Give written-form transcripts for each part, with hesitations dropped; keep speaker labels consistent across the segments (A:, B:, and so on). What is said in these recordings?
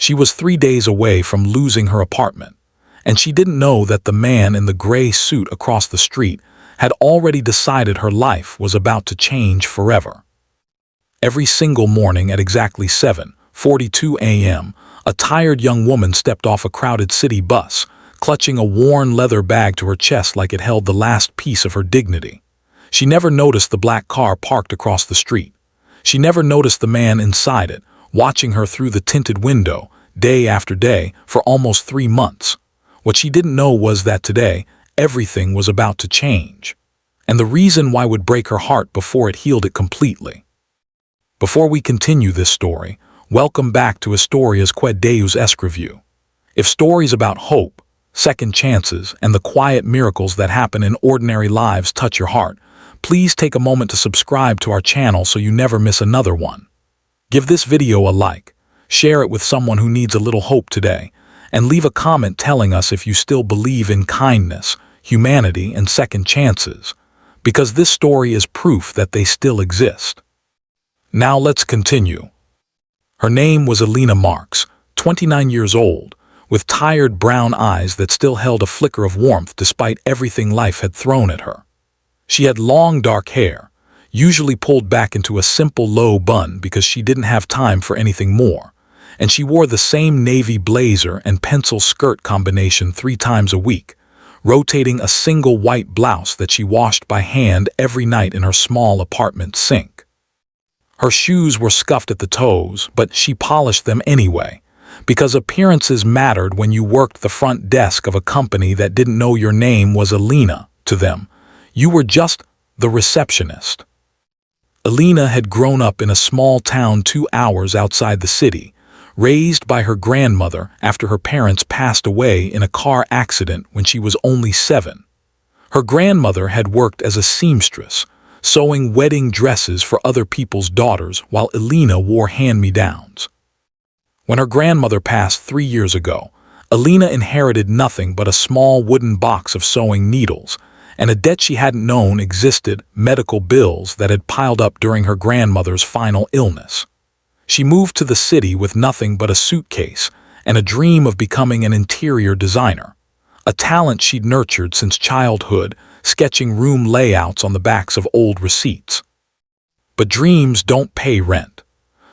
A: She was 3 days away from losing her apartment, and she didn't know that the man in the gray suit across the street had already decided her life was about to change forever. Every single morning at exactly 7:42 a.m., a tired young woman stepped off a crowded city bus, clutching a worn leather bag to her chest like it held the last piece of her dignity. She never noticed the black car parked across the street. She never noticed the man inside it, watching her through the tinted window, day after day, for almost 3 months. What she didn't know was that today, everything was about to change. And the reason why would break her heart before it healed it completely. Before we continue this story, welcome back to Histórias que Deus Escreveu. If stories about hope, second chances, and the quiet miracles that happen in ordinary lives touch your heart, please take a moment to subscribe to our channel so you never miss another one. Give this video a like, share it with someone who needs a little hope today, and leave a comment telling us if you still believe in kindness, humanity, and second chances, because this story is proof that they still exist. Now let's continue. Her name was Elena Marks, 29 years old, with tired brown eyes that still held a flicker of warmth despite everything life had thrown at her. She had long dark hair, usually pulled back into a simple low bun because she didn't have time for anything more, and she wore the same navy blazer and pencil skirt combination 3 times a week, rotating a single white blouse that she washed by hand every night in her small apartment sink. Her shoes were scuffed at the toes, but she polished them anyway, because appearances mattered when you worked the front desk of a company that didn't know your name was Elena to them. You were just the receptionist. Elena had grown up in a small town 2 hours outside the city, raised by her grandmother after her parents passed away in a car accident when she was only 7. Her grandmother had worked as a seamstress, sewing wedding dresses for other people's daughters while Elena wore hand-me-downs. When her grandmother passed 3 years ago, Elena inherited nothing but a small wooden box of sewing needles, and a debt she hadn't known existed, medical bills that had piled up during her grandmother's final illness. She moved to the city with nothing but a suitcase and a dream of becoming an interior designer, a talent she'd nurtured since childhood, sketching room layouts on the backs of old receipts. But dreams don't pay rent,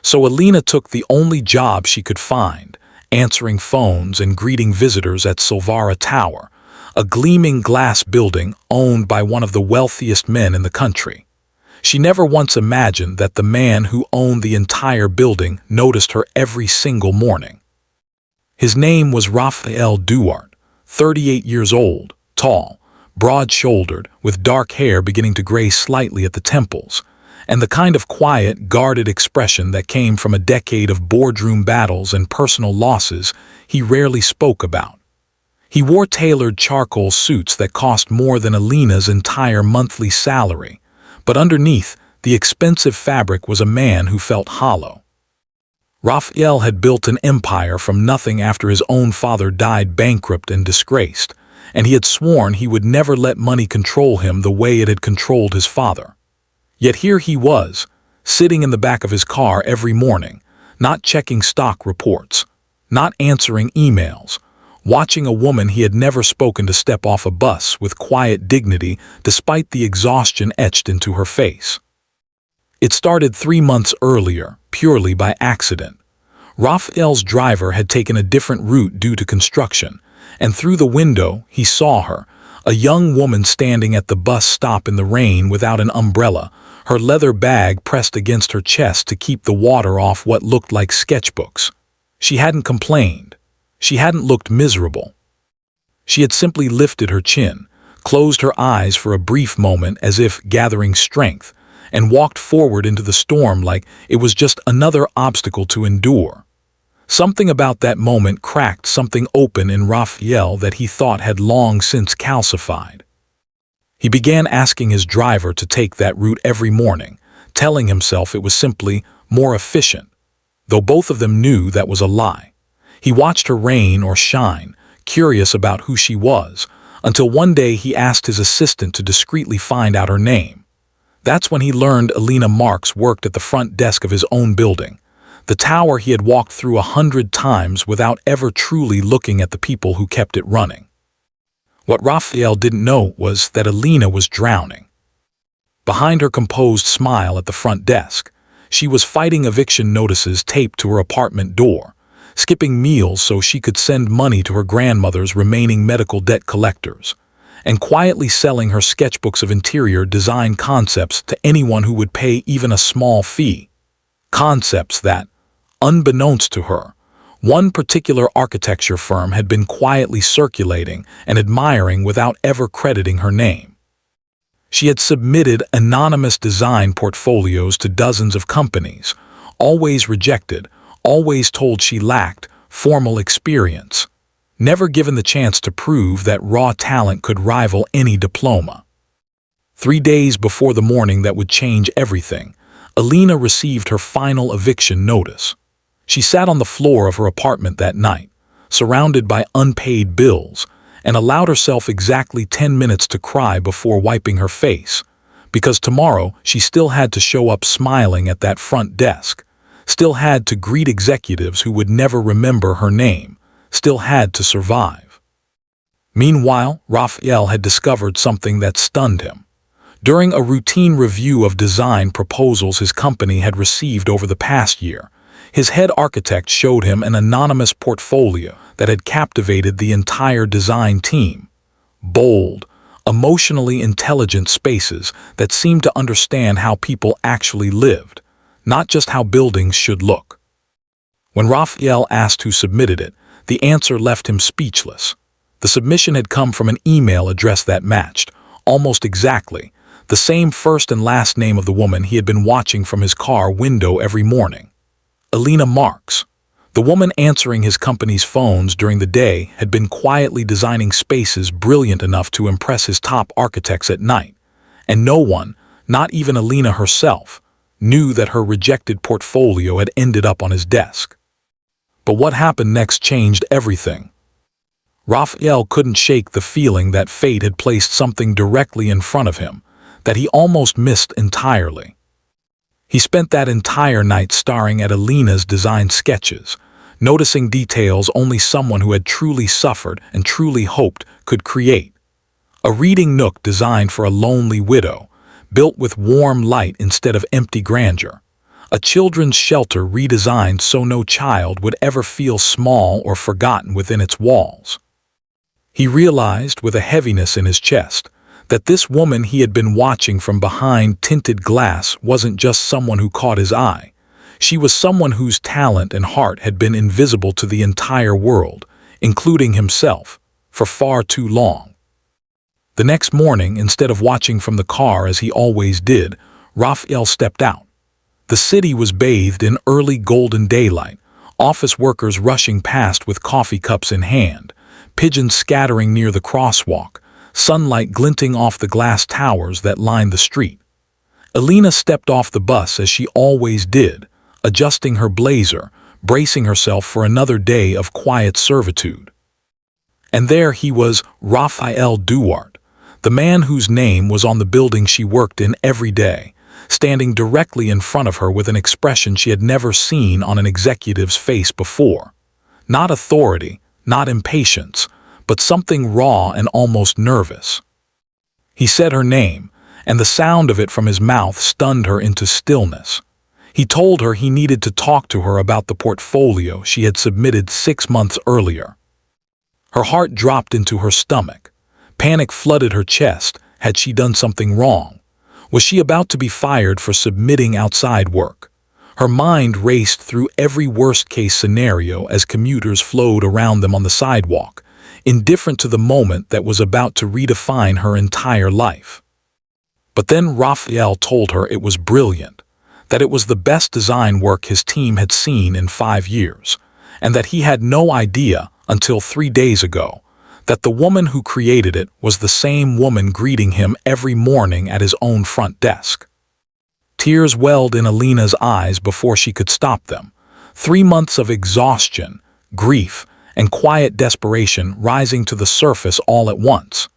A: so Elena took the only job she could find, answering phones and greeting visitors at Silvara Tower, a gleaming glass building owned by one of the wealthiest men in the country. She never once imagined that the man who owned the entire building noticed her every single morning. His name was Rafael Duarte, 38 years old, tall, broad-shouldered, with dark hair beginning to gray slightly at the temples, and the kind of quiet, guarded expression that came from a decade of boardroom battles and personal losses he rarely spoke about. He wore tailored charcoal suits that cost more than Elena's entire monthly salary, but underneath the expensive fabric was a man who felt hollow. Rafael had built an empire from nothing after his own father died bankrupt and disgraced, and he had sworn he would never let money control him the way it had controlled his father. Yet here he was, sitting in the back of his car every morning, not checking stock reports, not answering emails, watching a woman he had never spoken to step off a bus with quiet dignity despite the exhaustion etched into her face. It started 3 months earlier, purely by accident. Rafael's driver had taken a different route due to construction, and through the window he saw her, a young woman standing at the bus stop in the rain without an umbrella, her leather bag pressed against her chest to keep the water off what looked like sketchbooks. She hadn't complained. She hadn't looked miserable. She had simply lifted her chin, closed her eyes for a brief moment as if gathering strength, and walked forward into the storm like it was just another obstacle to endure. Something about that moment cracked something open in Rafael that he thought had long since calcified. He began asking his driver to take that route every morning, telling himself it was simply more efficient, though both of them knew that was a lie. He watched her rain or shine, curious about who she was, until one day he asked his assistant to discreetly find out her name. That's when he learned Elena Marks worked at the front desk of his own building, the tower he had walked through 100 times without ever truly looking at the people who kept it running. What Raphael didn't know was that Alina was drowning. Behind her composed smile at the front desk, she was fighting eviction notices taped to her apartment door, skipping meals so she could send money to her grandmother's remaining medical debt collectors, and quietly selling her sketchbooks of interior design concepts to anyone who would pay even a small fee. Concepts that, unbeknownst to her, one particular architecture firm had been quietly circulating and admiring without ever crediting her name. She had submitted anonymous design portfolios to dozens of companies, always rejected, always told she lacked formal experience, never given the chance to prove that raw talent could rival any diploma. 3 days before the morning that would change everything, Alina received her final eviction notice. She sat on the floor of her apartment that night, surrounded by unpaid bills, and allowed herself exactly 10 minutes to cry before wiping her face, because tomorrow she still had to show up smiling at that front desk, still had to greet executives who would never remember her name, still had to survive. Meanwhile, Raphael had discovered something that stunned him. During a routine review of design proposals his company had received over the past year, his head architect showed him an anonymous portfolio that had captivated the entire design team. Bold, emotionally intelligent spaces that seemed to understand how people actually lived, not just how buildings should look. When Raphael asked who submitted it, the answer left him speechless. The submission had come from an email address that matched, almost exactly, the same first and last name of the woman he had been watching from his car window every morning. Alina Marks, the woman answering his company's phones during the day, had been quietly designing spaces brilliant enough to impress his top architects at night, and no one, not even Alina herself, knew that her rejected portfolio had ended up on his desk. But what happened next changed everything. Raphael couldn't shake the feeling that fate had placed something directly in front of him that he almost missed entirely. He spent that entire night staring at Alina's design sketches, noticing details only someone who had truly suffered and truly hoped could create. A reading nook designed for a lonely widow, built with warm light instead of empty grandeur. A children's shelter redesigned so no child would ever feel small or forgotten within its walls. He realized with a heaviness in his chest that this woman he had been watching from behind tinted glass wasn't just someone who caught his eye. She was someone whose talent and heart had been invisible to the entire world, including himself, for far too long. The next morning, instead of watching from the car as he always did, Raphael stepped out. The city was bathed in early golden daylight, office workers rushing past with coffee cups in hand, pigeons scattering near the crosswalk, sunlight glinting off the glass towers that lined the street. Alina stepped off the bus as she always did, adjusting her blazer, bracing herself for another day of quiet servitude. And there he was, Raphael Duarte, the man whose name was on the building she worked in every day, standing directly in front of her with an expression she had never seen on an executive's face before. Not authority, not impatience, but something raw and almost nervous. He said her name, and the sound of it from his mouth stunned her into stillness. He told her he needed to talk to her about the portfolio she had submitted 6 months earlier. Her heart dropped into her stomach. Panic flooded her chest. Had she done something wrong? Was she about to be fired for submitting outside work? Her mind raced through every worst-case scenario as commuters flowed around them on the sidewalk, indifferent to the moment that was about to redefine her entire life. But then Raphael told her it was brilliant, that it was the best design work his team had seen in 5 years, and that he had no idea until 3 days ago that the woman who created it was the same woman greeting him every morning at his own front desk. Tears welled in Alina's eyes before she could stop them. 3 months of exhaustion, grief, and quiet desperation rising to the surface all at once.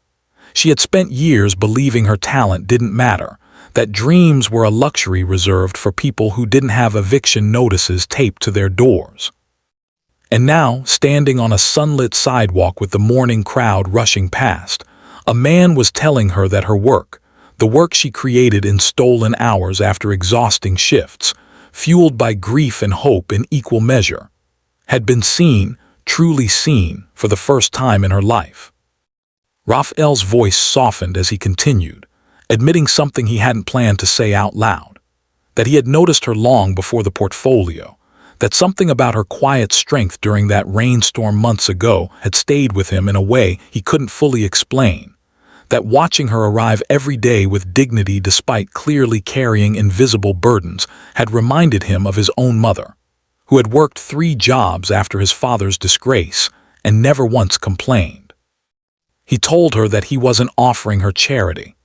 A: She had spent years believing her talent didn't matter, that dreams were a luxury reserved for people who didn't have eviction notices taped to their doors. And now, standing on a sunlit sidewalk with the morning crowd rushing past, a man was telling her that her work, the work she created in stolen hours after exhausting shifts, fueled by grief and hope in equal measure, had been seen, truly seen, for the first time in her life. Raphael's voice softened as he continued, admitting something he hadn't planned to say out loud, that he had noticed her long before the portfolio, that something about her quiet strength during that rainstorm months ago had stayed with him in a way he couldn't fully explain, that watching her arrive every day with dignity despite clearly carrying invisible burdens had reminded him of his own mother, who had worked 3 jobs after his father's disgrace and never once complained. He told her that he wasn't offering her charity.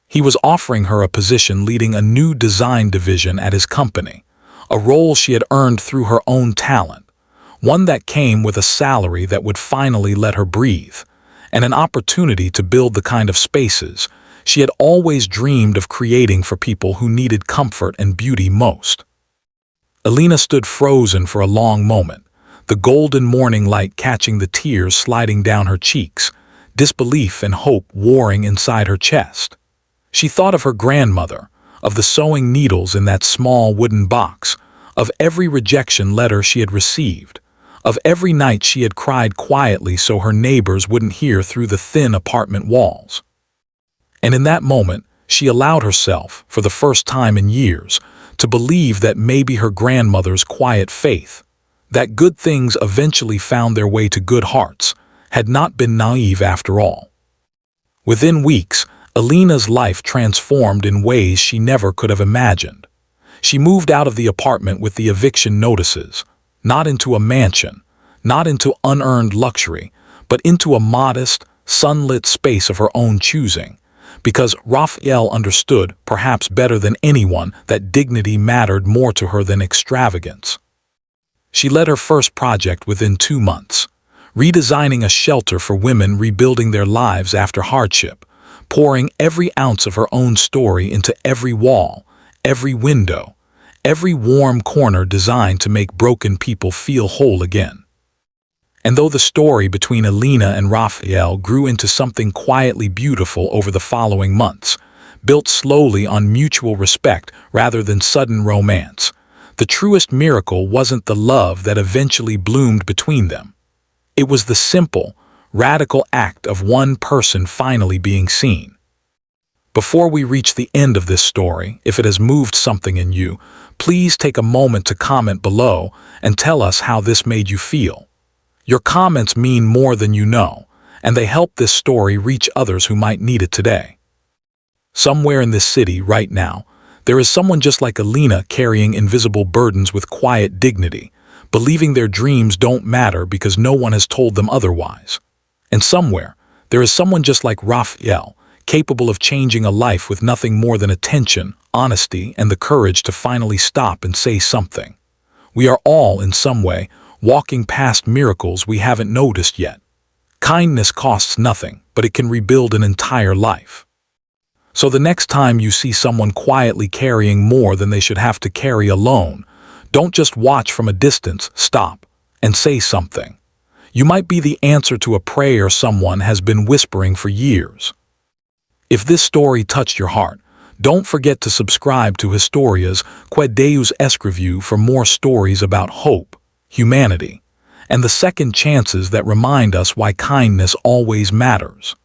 A: He was offering her a position leading a new design division at his company, a role she had earned through her own talent, one that came with a salary that would finally let her breathe, and an opportunity to build the kind of spaces she had always dreamed of creating for people who needed comfort and beauty most. Alina stood frozen for a long moment, the golden morning light catching the tears sliding down her cheeks, disbelief and hope warring inside her chest. She thought of her grandmother, of the sewing needles in that small wooden box, of every rejection letter she had received, of every night she had cried quietly so her neighbors wouldn't hear through the thin apartment walls. And in that moment, she allowed herself, for the first time in years, to believe that maybe her grandmother's quiet faith, that good things eventually found their way to good hearts, had not been naive after all. Within weeks, Alina's life transformed in ways she never could have imagined. She moved out of the apartment with the eviction notices, not into a mansion, not into unearned luxury, but into a modest, sunlit space of her own choosing, because Raphael understood, perhaps better than anyone, that dignity mattered more to her than extravagance. She led her first project within 2 months, redesigning a shelter for women rebuilding their lives after hardship, pouring every ounce of her own story into every wall, every window, every warm corner designed to make broken people feel whole again. And though the story between Alina and Raphael grew into something quietly beautiful over the following months, built slowly on mutual respect rather than sudden romance, the truest miracle wasn't the love that eventually bloomed between them. It was the simple, radical act of one person finally being seen. Before we reach the end of this story, if it has moved something in you, please take a moment to comment below and tell us how this made you feel. Your comments mean more than you know, and they help this story reach others who might need it today. Somewhere in this city right now, there is someone just like Alina carrying invisible burdens with quiet dignity, believing their dreams don't matter because no one has told them otherwise. And somewhere, there is someone just like Raphael, capable of changing a life with nothing more than attention, honesty, and the courage to finally stop and say something. We are all, in some way, walking past miracles we haven't noticed yet. Kindness costs nothing, but it can rebuild an entire life. So the next time you see someone quietly carrying more than they should have to carry alone, don't just watch from a distance, stop, and say something. You might be the answer to a prayer someone has been whispering for years. If this story touched your heart, don't forget to subscribe to Histórias, Deus Escreveu for more stories about hope, humanity, and the second chances that remind us why kindness always matters.